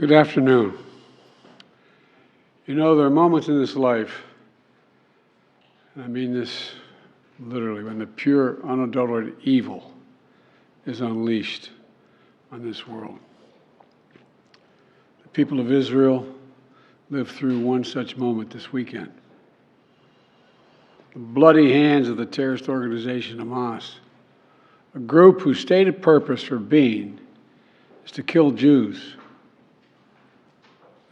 Good afternoon. You know, there are moments in this life, and I mean this literally, when the pure, unadulterated evil is unleashed on this world. The people of Israel lived through one such moment this weekend. The bloody hands of the terrorist organization Hamas, a group whose stated purpose for being is to kill Jews.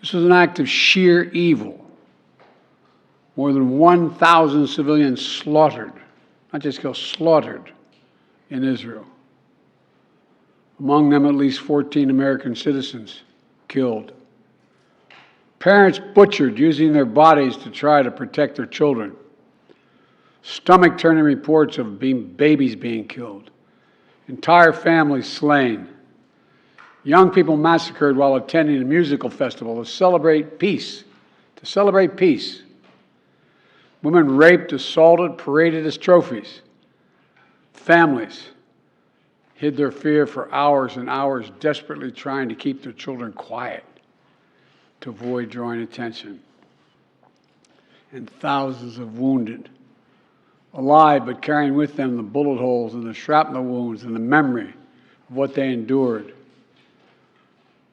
This was an act of sheer evil. More than 1,000 civilians slaughtered, not just killed, slaughtered in Israel. Among them, at least 14 American citizens killed. Parents butchered using their bodies to try to protect their children. Stomach-turning reports of babies being killed. Entire families slain. Young people massacred while attending a musical festival to celebrate peace. Women raped, assaulted, paraded as trophies. Families hid their fear for hours and hours, desperately trying to keep their children quiet to avoid drawing attention. And thousands of wounded, alive but carrying with them the bullet holes and the shrapnel wounds and the memory of what they endured.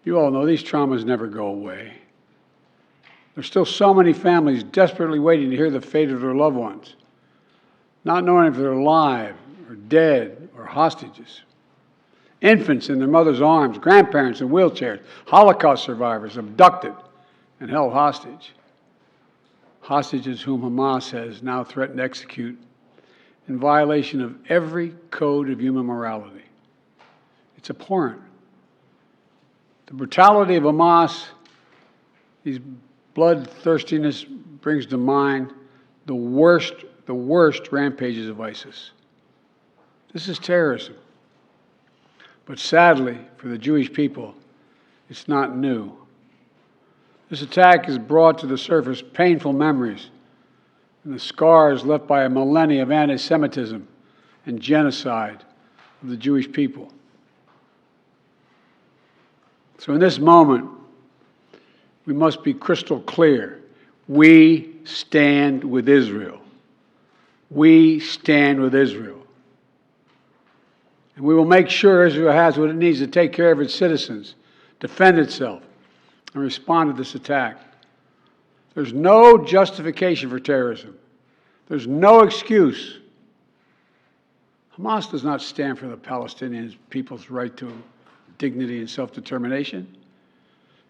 You all know these traumas never go away. There's still so many families desperately waiting to hear the fate of their loved ones, not knowing if they're alive or dead or hostages. Infants in their mother's arms, grandparents in wheelchairs, Holocaust survivors abducted and held hostage. Hostages whom Hamas has now threatened to execute in violation of every code of human morality. It's abhorrent. The brutality of Hamas, these bloodthirstiness brings to mind the worst rampages of ISIS. This is terrorism. But sadly, for the Jewish people, it's not new. This attack has brought to the surface painful memories and the scars left by a millennia of anti-Semitism and genocide of the Jewish people. So in this moment, we must be crystal clear. We stand with Israel. We stand with Israel. And we will make sure Israel has what it needs to take care of its citizens, defend itself, and respond to this attack. There's no justification for terrorism. There's no excuse. Hamas does not stand for the Palestinian people's right to dignity and self-determination.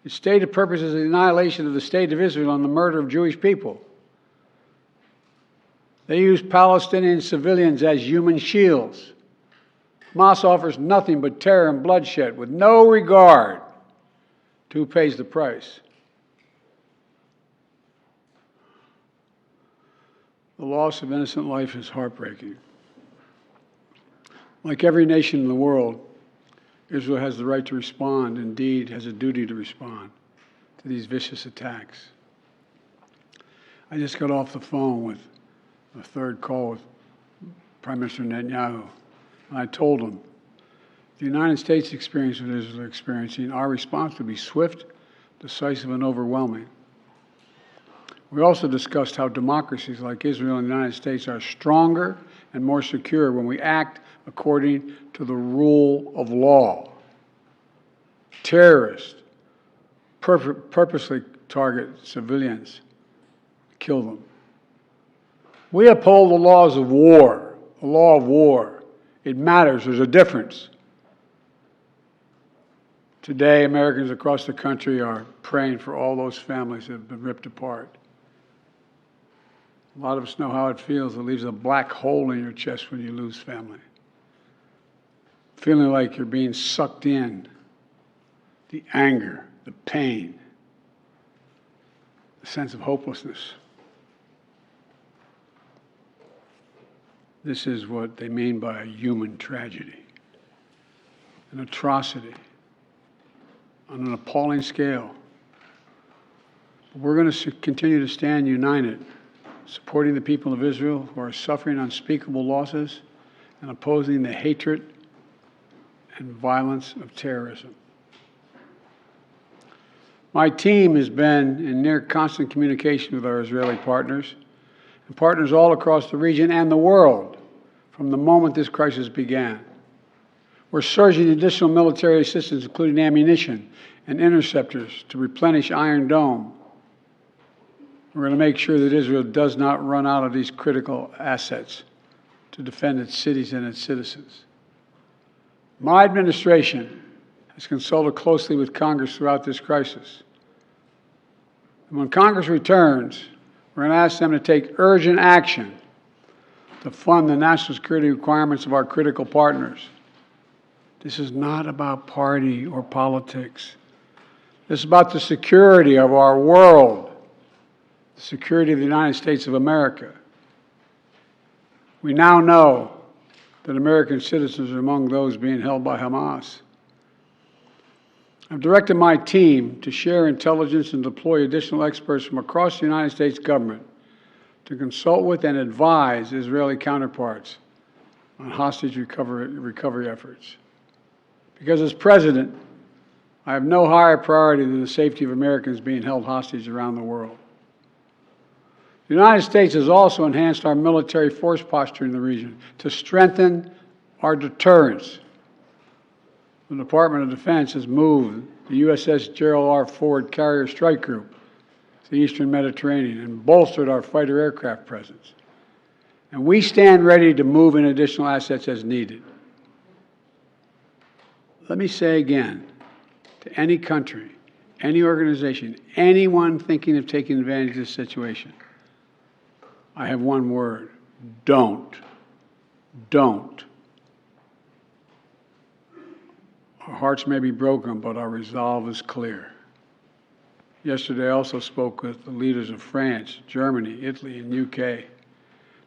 Its stated purpose is the annihilation of the state of Israel and the murder of Jewish people. They use Palestinian civilians as human shields. Hamas offers nothing but terror and bloodshed with no regard to who pays the price. The loss of innocent life is heartbreaking. Like every nation in the world, Israel has the right to respond, indeed has a duty to respond to these vicious attacks. I just got off the phone with a third call with Prime Minister Netanyahu, and I told him, the United States experience what Israel is experiencing, our response will be swift, decisive, and overwhelming. We also discussed how democracies like Israel and the United States are stronger and more secure when we act according to the rule of law. Terrorists purposely target civilians, kill them. We uphold the laws of war, the law of war. It matters. There's a difference. Today, Americans across the country are praying for all those families that have been ripped apart. A lot of us know how it feels. It leaves a black hole in your chest when you lose family. Feeling like you're being sucked in. The anger, the pain, the sense of hopelessness. This is what they mean by a human tragedy, an atrocity on an appalling scale. But we're going to continue to stand united, supporting the people of Israel who are suffering unspeakable losses and opposing the hatred and violence of terrorism. My team has been in near constant communication with our Israeli partners and partners all across the region and the world from the moment this crisis began. We're surging additional military assistance, including ammunition and interceptors, to replenish Iron Dome. We're going to make sure that Israel does not run out of these critical assets to defend its cities and its citizens. My administration has consulted closely with Congress throughout this crisis. And when Congress returns, we're going to ask them to take urgent action to fund the national security requirements of our critical partners. This is not about party or politics. This is about the security of our world, the security of the United States of America. We now know that American citizens are among those being held by Hamas. I've directed my team to share intelligence and deploy additional experts from across the United States government to consult with and advise Israeli counterparts on hostage recovery efforts. Because as president, I have no higher priority than the safety of Americans being held hostage around the world. The United States has also enhanced our military force posture in the region to strengthen our deterrence. The Department of Defense has moved the USS Gerald R. Ford Carrier Strike Group to the Eastern Mediterranean and bolstered our fighter aircraft presence. And we stand ready to move in additional assets as needed. Let me say again, to any country, any organization, anyone thinking of taking advantage of this situation, I have one word: don't. Don't. Our hearts may be broken, but our resolve is clear. Yesterday, I also spoke with the leaders of France, Germany, Italy, and UK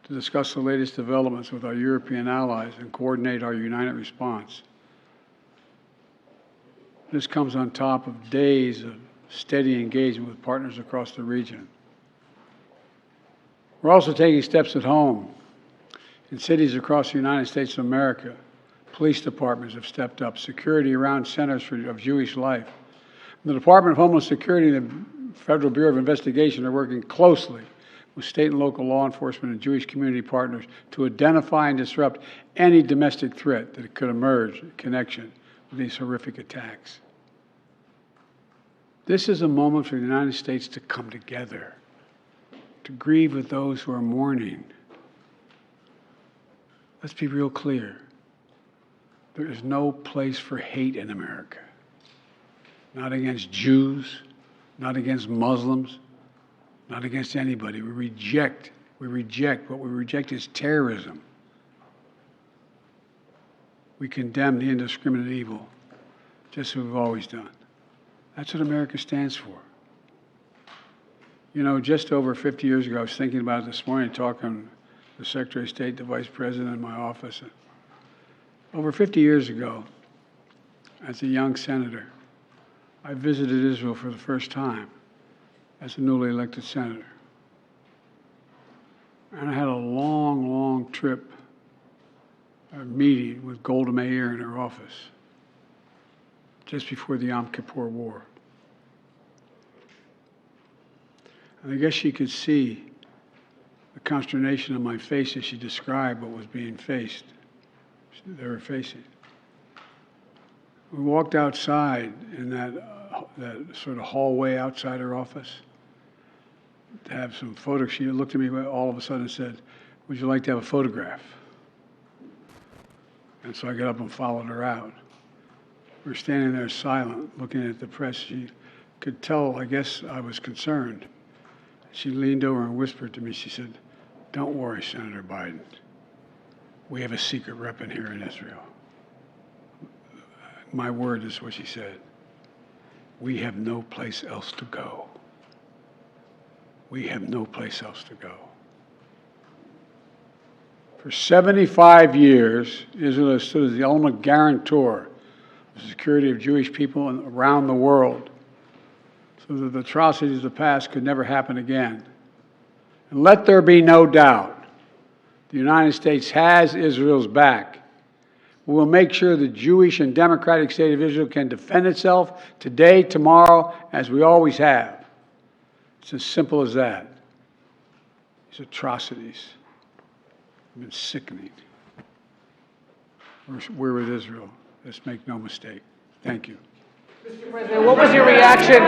to discuss the latest developments with our European allies and coordinate our united response. This comes on top of days of steady engagement with partners across the region. We're also taking steps at home. In cities across the United States of America, police departments have stepped up security around centers of Jewish life. The Department of Homeland Security and the Federal Bureau of Investigation are working closely with state and local law enforcement and Jewish community partners to identify and disrupt any domestic threat that could emerge in connection with these horrific attacks. This is a moment for the United States to come together, to grieve with those who are mourning. Let's be real clear. There is no place for hate in America. Not against Jews, not against Muslims, not against anybody. We reject. What we reject is terrorism. We condemn the indiscriminate evil, just as we've always done. That's what America stands for. You know, just over 50 years ago, I was thinking about it this morning, talking to the Secretary of State, the Vice President in my office. Over 50 years ago, as a young senator, I visited Israel for the first time as a newly elected senator. And I had a long, long trip, a meeting with Golda Meir in her office just before the Yom Kippur War. And I guess she could see the consternation on my face as she described what was being faced. They were facing. We walked outside in that sort of hallway outside her office to have some photos. She looked at me all of a sudden and said, "Would you like to have a photograph?" And so I got up and followed her out. We were standing there silent, looking at the press. She could tell, I guess, I was concerned. She leaned over and whispered to me, she said, "Don't worry, Senator Biden. We have a secret rep in here in Israel." My word is what she said. We have no place else to go. We have no place else to go. For 75 years, Israel has stood as the ultimate guarantor of the security of Jewish people around the world, so that the atrocities of the past could never happen again. And let there be no doubt, the United States has Israel's back. We will make sure the Jewish and democratic state of Israel can defend itself today, tomorrow, as we always have. It's as simple as that. These atrocities have been sickening. We're with Israel. Let's make no mistake. Thank you. Mr. President, what was your reaction?